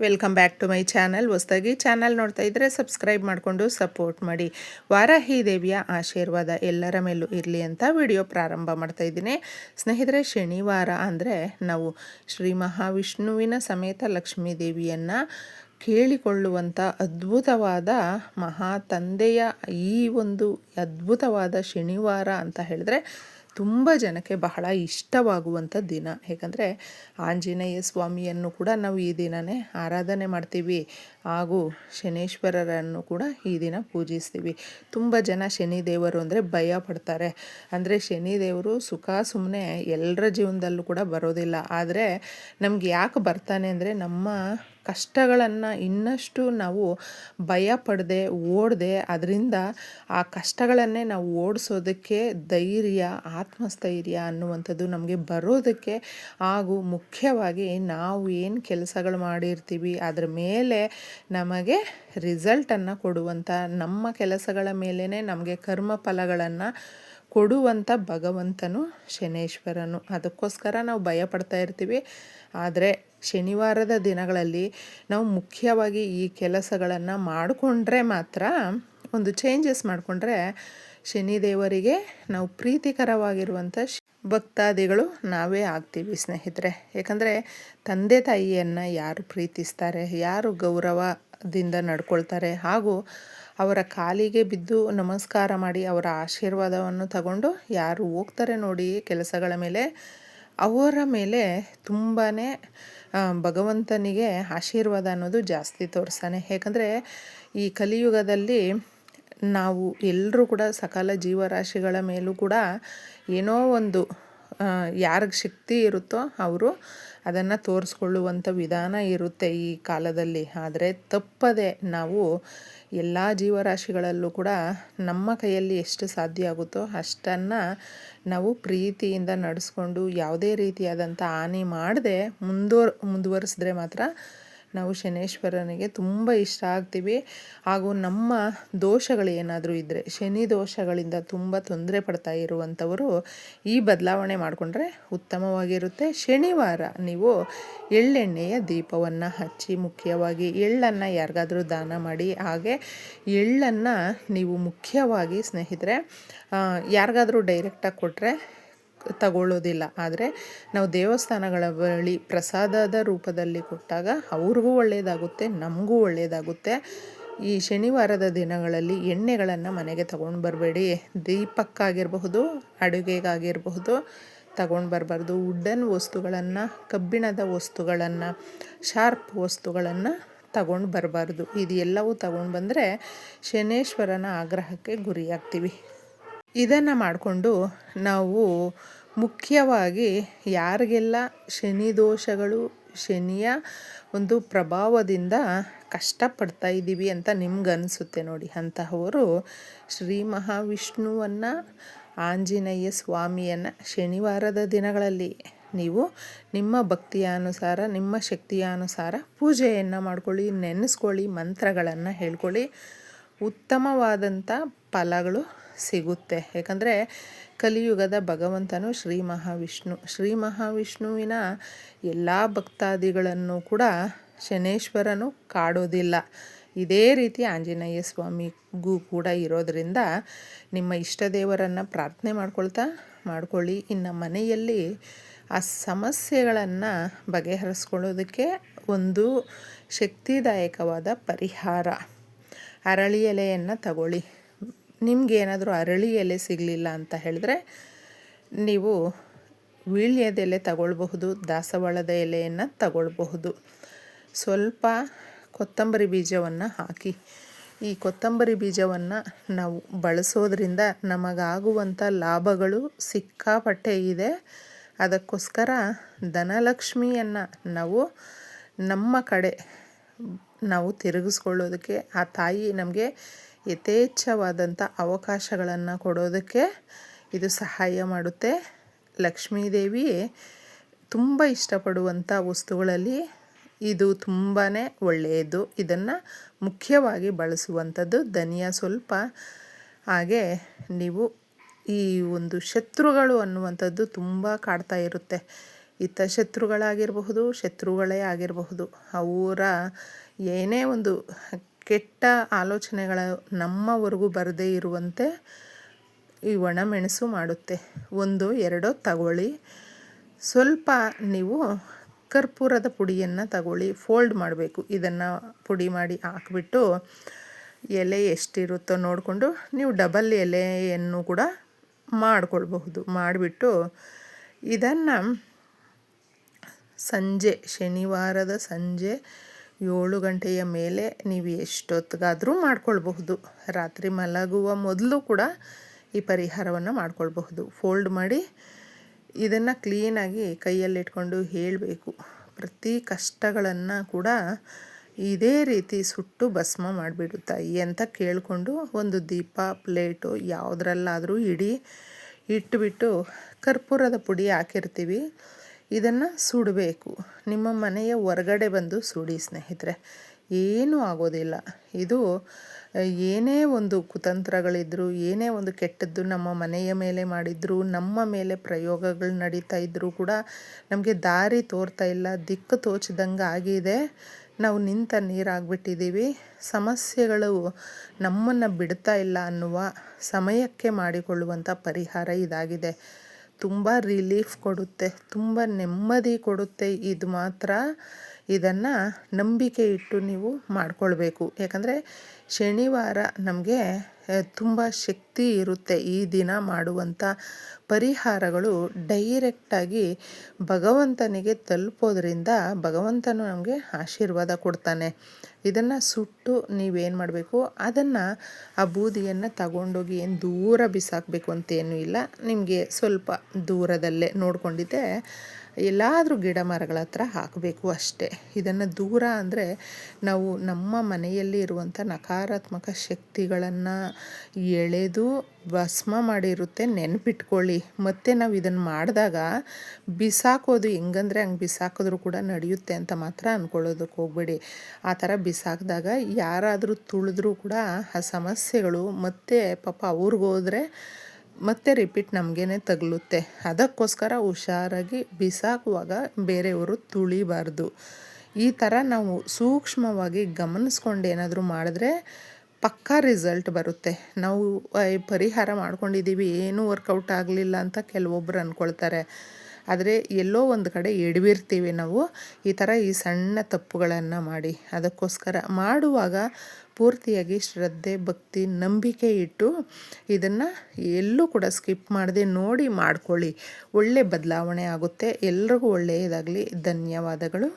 Welcome back to my channel. ಹೊಸದಾಗಿ channel ನೋಡ್ತಾ ಇದ್ದರೆ ಸಬ್ಸ್ಕ್ರೈಬ್ ಮಾಡಿಕೊಂಡು ಸಪೋರ್ಟ್ ಮಾಡಿ. ವಾರಾಹಿ ದೇವಿಯ ಆಶೀರ್ವಾದ ಎಲ್ಲರ ಮೇಲೂ ಇರಲಿ ಅಂತ ವಿಡಿಯೋ ಪ್ರಾರಂಭ ಮಾಡ್ತಾ ಇದ್ದೀನಿ. ಸ್ನೇಹಿತರೆ, ಶನಿವಾರ ಅಂದರೆ ನಾವು ಶ್ರೀ ಮಹಾವಿಷ್ಣುವಿನ ಸಮೇತ ಲಕ್ಷ್ಮೀ ದೇವಿಯನ್ನು ಕೇಳಿಕೊಳ್ಳುವಂಥ ಅದ್ಭುತವಾದ ಮಹಾ ತಂದೆಯ ಈ ಒಂದು ಅದ್ಭುತವಾದ ಶನಿವಾರ ಅಂತ ಹೇಳಿದ್ರೆ ತುಂಬ ಜನಕ್ಕೆ ಬಹಳ ಇಷ್ಟವಾಗುವಂಥ ದಿನ. ಏಕೆಂದರೆ ಆಂಜನೇಯ ಸ್ವಾಮಿಯನ್ನು ಕೂಡ ನಾವು ಈ ದಿನವೇ ಆರಾಧನೆ ಮಾಡ್ತೀವಿ, ಹಾಗೂ ಶನೇಶ್ವರರನ್ನು ಕೂಡ ಈ ದಿನ ಪೂಜಿಸ್ತೀವಿ. ತುಂಬ ಜನ ಶನಿದೇವರು ಅಂದರೆ ಭಯ ಪಡ್ತಾರೆ. ಅಂದರೆ ಶನಿದೇವರು ಸುಖ ಸುಮ್ಮನೆ ಎಲ್ಲರ ಜೀವನದಲ್ಲೂ ಕೂಡ ಬರೋದಿಲ್ಲ. ಆದರೆ ನಮ್ಗೆ ಯಾಕೆ ಬರ್ತಾನೆ ಅಂದರೆ ನಮ್ಮ ಕಷ್ಟಗಳನ್ನು ಇನ್ನಷ್ಟು ನಾವು ಭಯ ಪಡದೆ ಓಡದೆ ಅದರಿಂದ ಆ ಕಷ್ಟಗಳನ್ನೇ ನಾವು ಓಡಿಸೋದಕ್ಕೆ ಧೈರ್ಯ, ಆತ್ಮಸ್ಥೈರ್ಯ ಅನ್ನುವಂಥದ್ದು ನಮಗೆ ಬರೋದಕ್ಕೆ, ಹಾಗೂ ಮುಖ್ಯವಾಗಿ ನಾವು ಏನು ಕೆಲಸಗಳು ಮಾಡಿರ್ತೀವಿ ಅದರ ಮೇಲೆ ನಮಗೆ ರಿಸಲ್ಟನ್ನು ಕೊಡುವಂಥ, ನಮ್ಮ ಕೆಲಸಗಳ ಮೇಲೇ ನಮಗೆ ಕರ್ಮ ಫಲಗಳನ್ನು ಕೊಡುವಂಥ ಭಗವಂತನು ಶನೇಶ್ವರನು. ಅದಕ್ಕೋಸ್ಕರ ನಾವು ಭಯ ಪಡ್ತಾ ಇರ್ತೀವಿ. ಆದರೆ ಶನಿವಾರದ ದಿನಗಳಲ್ಲಿ ನಾವು ಮುಖ್ಯವಾಗಿ ಈ ಕೆಲಸಗಳನ್ನು ಮಾಡಿಕೊಂಡ್ರೆ ಮಾತ್ರ, ಒಂದು ಚೇಂಜಸ್ ಮಾಡಿಕೊಂಡ್ರೆ ಶನಿದೇವರಿಗೆ ನಾವು ಪ್ರೀತಿಕರವಾಗಿರುವಂಥ ಭಕ್ತಾದಿಗಳು ನಾವೇ ಆಗ್ತೀವಿ ಸ್ನೇಹಿತರೆ. ಏಕೆಂದರೆ ತಂದೆ ತಾಯಿಯನ್ನು ಯಾರು ಪ್ರೀತಿಸ್ತಾರೆ, ಯಾರು ಗೌರವದಿಂದ ನಡ್ಕೊಳ್ತಾರೆ, ಹಾಗೂ ಅವರ ಕಾಲಿಗೆ ಬಿದ್ದು ನಮಸ್ಕಾರ ಮಾಡಿ ಅವರ ಆಶೀರ್ವಾದವನ್ನು ತಗೊಂಡು ಯಾರು ಹೋಗ್ತಾರೆ ನೋಡಿ ಕೆಲಸಗಳ ಮೇಲೆ, ಅವರ ಮೇಲೆ ತುಂಬಾ ಭಗವಂತನಿಗೆ ಆಶೀರ್ವಾದ ಅನ್ನೋದು ಜಾಸ್ತಿ ತೋರಿಸ್ತಾನೆ. ಏಕೆಂದರೆ ಈ ಕಲಿಯುಗದಲ್ಲಿ ನಾವು ಎಲ್ಲರೂ ಕೂಡ ಸಕಲ ಜೀವರಾಶಿಗಳ ಮೇಲೂ ಕೂಡ ಏನೋ ಒಂದು ಯಾರಿಗೆ ಶಕ್ತಿ ಇರುತ್ತೋ ಅವರು ಅದನ್ನು ತೋರಿಸ್ಕೊಳ್ಳುವಂಥ ವಿಧಾನ ಇರುತ್ತೆ ಈ ಕಾಲದಲ್ಲಿ. ಆದರೆ ತಪ್ಪದೆ ನಾವು ಎಲ್ಲ ಜೀವರಾಶಿಗಳಲ್ಲೂ ಕೂಡ ನಮ್ಮ ಕೈಯಲ್ಲಿ ಎಷ್ಟು ಸಾಧ್ಯ ಆಗುತ್ತೋ ಅಷ್ಟನ್ನು ನಾವು ಪ್ರೀತಿಯಿಂದ ನಡೆಸ್ಕೊಂಡು ಯಾವುದೇ ರೀತಿಯಾದಂಥ ಹಾನಿ ಮಾಡದೆ ಮುಂದುವರಿಸಿದ್ರೆ ಮಾತ್ರ ನಾವು ಶನೇಶ್ವರನಿಗೆ ತುಂಬ ಇಷ್ಟ ಆಗ್ತೀವಿ. ಹಾಗೂ ನಮ್ಮ ದೋಷಗಳು ಏನಾದರೂ ಇದ್ದರೆ, ಶನಿ ದೋಷಗಳಿಂದ ತುಂಬ ತೊಂದರೆ ಪಡ್ತಾ ಇರುವಂಥವರು ಈ ಬದಲಾವಣೆ ಮಾಡಿಕೊಂಡ್ರೆ ಉತ್ತಮವಾಗಿರುತ್ತೆ. ಶನಿವಾರ ನೀವು ಎಳ್ಳೆಣ್ಣೆಯ ದೀಪವನ್ನು ಹಚ್ಚಿ, ಮುಖ್ಯವಾಗಿ ಎಳ್ಳನ್ನು ಯಾರಿಗಾದರೂ ದಾನ ಮಾಡಿ. ಹಾಗೆ ಎಳ್ಳನ್ನು ನೀವು ಮುಖ್ಯವಾಗಿ ಸ್ನೇಹಿತರೆ ಯಾರಿಗಾದರೂ ಡೈರೆಕ್ಟಾಗಿ ಕೊಟ್ಟರೆ ತಗೊಳ್ಳೋದಿಲ್ಲ. ಆದರೆ ನಾವು ದೇವಸ್ಥಾನಗಳ ಬಳಿ ಪ್ರಸಾದದ ರೂಪದಲ್ಲಿ ಕೊಟ್ಟಾಗ ಅವ್ರಿಗೂ ಒಳ್ಳೆಯದಾಗುತ್ತೆ, ನಮಗೂ ಒಳ್ಳೆಯದಾಗುತ್ತೆ. ಈ ಶನಿವಾರದ ದಿನಗಳಲ್ಲಿ ಎಣ್ಣೆಗಳನ್ನು ಮನೆಗೆ ತಗೊಂಡು ಬರಬೇಡಿ. ದೀಪಕ್ಕಾಗಿರಬಹುದು, ಅಡುಗೆಗಾಗಿರಬಹುದು ತಗೊಂಡು ಬರಬಾರ್ದು. ವುಡ್ಡನ್ ವಸ್ತುಗಳನ್ನು, ಕಬ್ಬಿಣದ ವಸ್ತುಗಳನ್ನು, ಶಾರ್ಪ್ ವಸ್ತುಗಳನ್ನು ತಗೊಂಡು ಬರಬಾರ್ದು. ಇದು ಎಲ್ಲವೂ ತಗೊಂಡು ಬಂದರೆ ಶನೇಶ್ವರನ ಆಗ್ರಹಕ್ಕೆ ಗುರಿಯಾಗ್ತೀವಿ. ಇದನ್ನು ಮಾಡಿಕೊಂಡು ನಾವು ಮುಖ್ಯವಾಗಿ ಯಾರಿಗೆಲ್ಲ ಶನಿ ದೋಷಗಳು, ಶನಿಯ ಒಂದು ಪ್ರಭಾವದಿಂದ ಕಷ್ಟಪಡ್ತಾ ಇದ್ದೀವಿ ಅಂತ ನಿಮ್ಗನ್ನಿಸುತ್ತೆ ನೋಡಿ, ಅಂತಹವರು ಶ್ರೀ ಮಹಾವಿಷ್ಣುವನ್ನು, ಆಂಜನೇಯ ಸ್ವಾಮಿಯನ್ನು ಶನಿವಾರದ ದಿನಗಳಲ್ಲಿ ನೀವು ನಿಮ್ಮ ಭಕ್ತಿಯ ಅನುಸಾರ, ನಿಮ್ಮ ಶಕ್ತಿಯ ಅನುಸಾರ ಪೂಜೆಯನ್ನು ಮಾಡ್ಕೊಳ್ಳಿ, ನೆನೆಸ್ಕೊಳ್ಳಿ, ಮಂತ್ರಗಳನ್ನು ಹೇಳ್ಕೊಳ್ಳಿ. ಉತ್ತಮವಾದಂಥ ಫಲಗಳು ಸಿಗುತ್ತೆ. ಏಕೆಂದರೆ ಕಲಿಯುಗದ ಭಗವಂತನು ಶ್ರೀ ಮಹಾವಿಷ್ಣು. ಶ್ರೀ ಮಹಾವಿಷ್ಣುವಿನ ಎಲ್ಲ ಭಕ್ತಾದಿಗಳನ್ನು ಕೂಡ ಶನೇಶ್ವರನು ಕಾಡೋದಿಲ್ಲ. ಇದೇ ರೀತಿ ಆಂಜನೇಯ ಸ್ವಾಮಿಗೂ ಕೂಡ ಇರೋದರಿಂದ ನಿಮ್ಮ ಇಷ್ಟ ದೇವರನ್ನು ಪ್ರಾರ್ಥನೆ ಮಾಡ್ಕೊಳ್ಳಿ. ಇನ್ನು ಮನೆಯಲ್ಲಿ ಆ ಸಮಸ್ಯೆಗಳನ್ನು ಬಗೆಹರಿಸ್ಕೊಳ್ಳೋದಕ್ಕೆ ಒಂದು ಶಕ್ತಿದಾಯಕವಾದ ಪರಿಹಾರ, ಅರಳಿ ಎಲೆಯನ್ನು ತಗೊಳ್ಳಿ. ನಿಮಗೇನಾದರೂ ಅರಳಿ ಎಲೆ ಸಿಗಲಿಲ್ಲ ಅಂತ ಹೇಳಿದ್ರೆ ನೀವು ವೀಳ್ಯದ ಎಲೆ ತಗೊಳ್ಬಹುದು, ದಾಸವಾಳದ ಎಲೆಯನ್ನು ತಗೊಳ್ಬಹುದು. ಸ್ವಲ್ಪ ಕೊತ್ತಂಬರಿ ಬೀಜವನ್ನು ಹಾಕಿ. ಈ ಕೊತ್ತಂಬರಿ ಬೀಜವನ್ನು ನಾವು ಬಳಸೋದ್ರಿಂದ ನಮಗಾಗುವಂಥ ಲಾಭಗಳು ಸಿಕ್ಕಾಪಟ್ಟೆ ಇದೆ. ಅದಕ್ಕೋಸ್ಕರ ಧನಲಕ್ಷ್ಮಿಯನ್ನು ನಾವು ನಮ್ಮ ಕಡೆ ನಾವು ತಿರುಗಿಸ್ಕೊಳ್ಳೋದಕ್ಕೆ, ಆ ತಾಯಿ ನಮಗೆ ಯಥೇಚ್ಛವಾದಂಥ ಅವಕಾಶಗಳನ್ನು ಕೊಡೋದಕ್ಕೆ ಇದು ಸಹಾಯ ಮಾಡುತ್ತೆ. ಲಕ್ಷ್ಮೀದೇವಿ ತುಂಬ ಇಷ್ಟಪಡುವಂಥ ವಸ್ತುಗಳಲ್ಲಿ ಇದು ತುಂಬಾ ಒಳ್ಳೆಯದು. ಇದನ್ನು ಮುಖ್ಯವಾಗಿ ಬಳಸುವಂಥದ್ದು ಧನಿಯಾ ಸ್ವಲ್ಪ. ಹಾಗೆ ನೀವು ಈ ಒಂದು ಶತ್ರುಗಳು ಅನ್ನುವಂಥದ್ದು ತುಂಬ ಕಾಡ್ತಾ ಇರುತ್ತೆ. ಹಿತಶತ್ರುಗಳಾಗಿರಬಹುದು, ಶತ್ರುಗಳೇ ಆಗಿರಬಹುದು, ಅವರ ಏನೇ ಒಂದು ಕೆಟ್ಟ ಆಲೋಚನೆಗಳ ನಮ್ಮವರೆಗೂ ಬರದೇ ಇರುವಂತೆ ಈ ಒಣಮೆಣಸು ಮಾಡುತ್ತೆ. 1-2 ತಗೊಳ್ಳಿ. ಸ್ವಲ್ಪ ನೀವು ಕರ್ಪೂರದ ಪುಡಿಯನ್ನು ತಗೊಳ್ಳಿ, ಫೋಲ್ಡ್ ಮಾಡಬೇಕು. ಇದನ್ನು ಪುಡಿ ಮಾಡಿ ಹಾಕ್ಬಿಟ್ಟು ಎಲೆ ಎಷ್ಟಿರುತ್ತೋ ನೋಡಿಕೊಂಡು ನೀವು ಡಬಲ್ ಎಲೆಯನ್ನು ಕೂಡ ಮಾಡಿಕೊಳ್ಬಹುದು. ಮಾಡಿಬಿಟ್ಟು ಇದನ್ನು ಸಂಜೆ, ಶನಿವಾರದ ಸಂಜೆ 7 ಗಂಟೆಯ ಮೇಲೆ ನೀವು ಎಷ್ಟೊತ್ತಿಗಾದರೂ ಮಾಡ್ಕೊಳ್ಬಹುದು. ರಾತ್ರಿ ಮಲಗುವ ಮೊದಲು ಕೂಡ ಈ ಪರಿಹಾರವನ್ನು ಮಾಡ್ಕೊಳ್ಬಹುದು. ಫೋಲ್ಡ್ ಮಾಡಿ ಇದನ್ನು ಕ್ಲೀನಾಗಿ ಕೈಯಲ್ಲಿಟ್ಕೊಂಡು ಹೇಳಬೇಕು, ಪ್ರತಿ ಕಷ್ಟಗಳನ್ನು ಕೂಡ ಇದೇ ರೀತಿ ಸುಟ್ಟು ಭಸ್ಮ ಮಾಡಿಬಿಡು ತಾಯಿ ಅಂತ ಕೇಳಿಕೊಂಡು ಒಂದು ದೀಪ, ಪ್ಲೇಟು ಯಾವುದ್ರಲ್ಲಾದರೂ ಇಟ್ಬಿಟ್ಟು ಕರ್ಪೂರದ ಪುಡಿ ಹಾಕಿರ್ತೀವಿ, ಇದನ್ನು ಸುಡಬೇಕು. ನಿಮ್ಮ ಮನೆಯ ಹೊರಗಡೆ ಬಂದು ಸುಡಿ ಸ್ನೇಹಿತರೆ, ಏನೂ ಆಗೋದಿಲ್ಲ. ಇದು ಏನೇ ಒಂದು ಕುತಂತ್ರಗಳಿದ್ರು, ಏನೇ ಒಂದು ಕೆಟ್ಟದ್ದು ನಮ್ಮ ಮನೆಯ ಮೇಲೆ ಮಾಡಿದ್ರು, ನಮ್ಮ ಮೇಲೆ ಪ್ರಯೋಗಗಳು ನಡೀತಾ ಇದ್ದರೂ ಕೂಡ ನಮಗೆ ದಾರಿ ತೋರ್ತಾ ಇಲ್ಲ, ದಿಕ್ಕು ತೋಚದಂಗೆ ಆಗಿದೆ, ನಾವು ನಿಂತ ನೀರಾಗ್ಬಿಟ್ಟಿದ್ದೀವಿ, ಸಮಸ್ಯೆಗಳು ನಮ್ಮನ್ನು ಬಿಡ್ತಾ ಇಲ್ಲ ಅನ್ನುವ ಸಮಯಕ್ಕೆ ಮಾಡಿಕೊಳ್ಳುವಂಥ ಪರಿಹಾರ ಇದಾಗಿದೆ. ತುಂಬ ರಿಲೀಫ್ ಕೊಡುತ್ತೆ, ತುಂಬ ನೆಮ್ಮದಿ ಕೊಡುತ್ತೆ. ಇದು ಮಾತ್ರ ಇದನ್ನು ನಂಬಿಕೆ ಇಟ್ಟು ನೀವು ಮಾಡಿಕೊಳ್ಬೇಕು. ಯಾಕಂದರೆ ಶನಿವಾರ ನಮಗೆ ತುಂಬ ಶಕ್ತಿ ಇರುತ್ತೆ. ಈ ದಿನ ಮಾಡುವಂಥ ಪರಿಹಾರಗಳು ಡೈರೆಕ್ಟಾಗಿ ಭಗವಂತನಿಗೆ ತಲುಪೋದ್ರಿಂದ ಭಗವಂತನು ನಮಗೆ ಆಶೀರ್ವಾದ ಕೊಡ್ತಾನೆ. ಇದನ್ನು ಸುಟ್ಟು ನೀವೇನು ಮಾಡಬೇಕು, ಅದನ್ನು ಆ ಬೂದಿಯನ್ನು ತಗೊಂಡೋಗಿ ಏನು ದೂರ ಬಿಸಾಕಬೇಕು ಅಂತೇನೂ ಇಲ್ಲ. ನಿಮಗೆ ಸ್ವಲ್ಪ ದೂರದಲ್ಲೇ ನೋಡ್ಕೊಂಡಿದ್ದೆ ಎಲ್ಲಾದರೂ ಗಿಡ ಮರಗಳ ಹತ್ರ ಹಾಕಬೇಕು ಅಷ್ಟೇ. ಇದನ್ನು ದೂರ ಅಂದರೆ ನಾವು ನಮ್ಮ ಮನೆಯಲ್ಲಿ ಇರುವಂಥ ನಕಾರಾತ್ಮಕ ಶಕ್ತಿಗಳನ್ನು ಎಳೆದು ಭಸ್ಮ ಮಾಡಿರುತ್ತೆ, ನೆನಪಿಟ್ಕೊಳ್ಳಿ. ಮತ್ತು ನಾವು ಇದನ್ನು ಮಾಡಿದಾಗ ಬಿಸಾಕೋದು ಹೆಂಗಂದರೆ ಹಂಗೆ ಬಿಸಾಕಿದ್ರೂ ಕೂಡ ನಡೆಯುತ್ತೆ ಅಂತ ಮಾತ್ರ ಅಂದ್ಕೊಳ್ಳೋದಕ್ಕೆ ಹೋಗಬೇಡಿ. ಆ ಥರ ಬಿಸಾಕಿದಾಗ ಯಾರಾದರೂ ತುಳಿದ್ರೂ ಕೂಡ ಆ ಸಮಸ್ಯೆಗಳು ಮತ್ತೆ ಪಾಪ ಅವ್ರಿಗೋದ್ರೆ ಮತ್ತೆ ರಿಪೀಟ್ ನಮಗೇನೆ ತಗಲುತ್ತೆ. ಅದಕ್ಕೋಸ್ಕರ ಹುಷಾರಾಗಿ ಬಿಸಾಕುವಾಗ ಬೇರೆಯವರು ತುಳಿಬಾರ್ದು. ಈ ಥರ ನಾವು ಸೂಕ್ಷ್ಮವಾಗಿ ಗಮನಿಸ್ಕೊಂಡು ಏನಾದರೂ ಮಾಡಿದ್ರೆ ಪಕ್ಕಾ ರಿಸಲ್ಟ್ ಬರುತ್ತೆ. ನಾವು ಪರಿಹಾರ ಮಾಡ್ಕೊಂಡಿದ್ದೀವಿ, ಏನೂ ವರ್ಕೌಟ್ ಆಗಲಿಲ್ಲ ಅಂತ ಕೆಲವೊಬ್ಬರು ಅಂದ್ಕೊಳ್ತಾರೆ. ಆದರೆ ಎಲ್ಲೋ ಒಂದು ಕಡೆ ಎಡವಿರ್ತೀವಿ ನಾವು ಈ ಸಣ್ಣ ತಪ್ಪುಗಳನ್ನು ಮಾಡಿ. ಅದಕ್ಕೋಸ್ಕರ ಮಾಡುವಾಗ ಪೂರ್ತಿಯಾಗಿ ಶ್ರದ್ಧೆ, ಭಕ್ತಿ, ನಂಬಿಕೆ ಇಟ್ಟು ಇದನ್ನು ಎಲ್ಲೂ ಕೂಡ ಸ್ಕಿಪ್ ಮಾಡದೆ ನೋಡಿ ಮಾಡ್ಕೊಳ್ಳಿ. ಒಳ್ಳೆ ಬದಲಾವಣೆ ಆಗುತ್ತೆ. ಎಲ್ರಿಗೂ ಒಳ್ಳೆಯದಾಗಲಿ. ಧನ್ಯವಾದಗಳು.